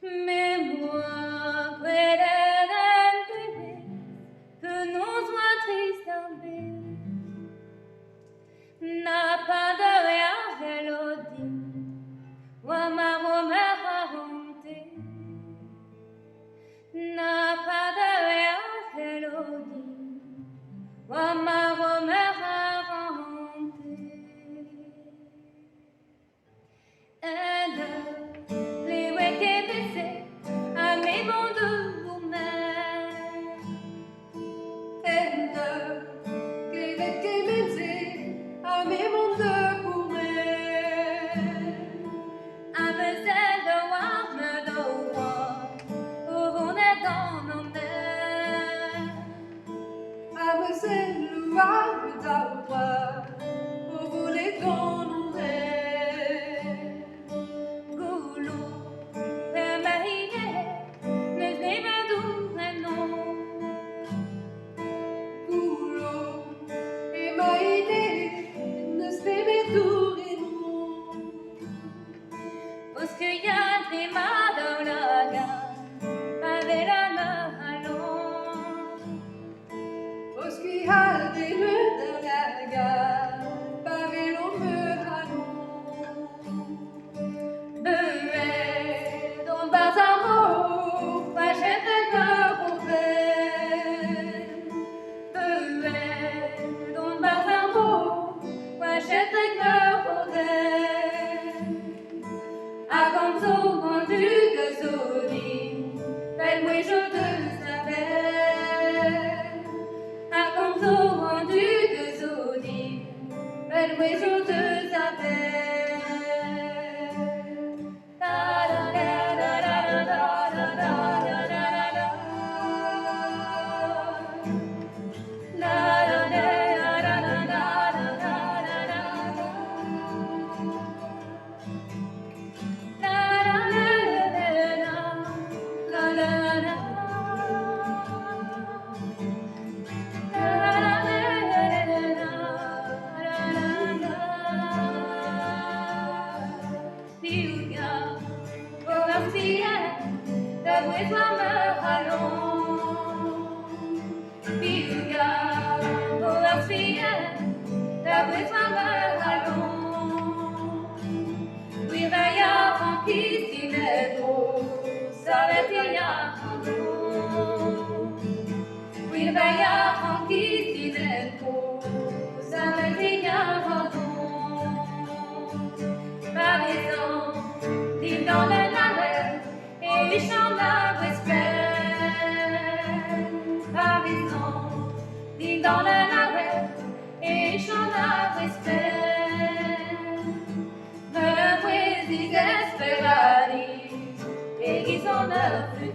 Mais moi, que non soit triste n'a pas de rien mélodie, ou ma raconté, n'a pas de rien mélodie, ou ma raconté. Elle les weke baissé à mes mondes de vous-même. Elle les weke baissé à mes mondes de vous-même. Avec celle de warme d'eau, où on est dans nos mains. Avec celle de warme d'eau, où on est dans nos mains. Goulou, Maïna, ne s'aime d'où non. Goulou et Maïna, ne s'aiment d'où et non. Parce qu'il y a des mains dans la gare, avec la main à l'eau. Parce qu'il y a des nœuds dans la gare, pavé l'on meurt à l'eau. Beuet, dans le bazar, achète un cœur au verre. Beuet, dans le bazar, achète un cœur au verre. À Ganzo, vendu de Zodi, fais-moi je te savais. À Ganzo, vendu de Zodi, fais-moi je te savais. Dans la navette et les champs d'arbres espèrent. Parisson, dit dans la navette et les champs d'arbres espèrent. Me poésie desperadi et qui s'en a plus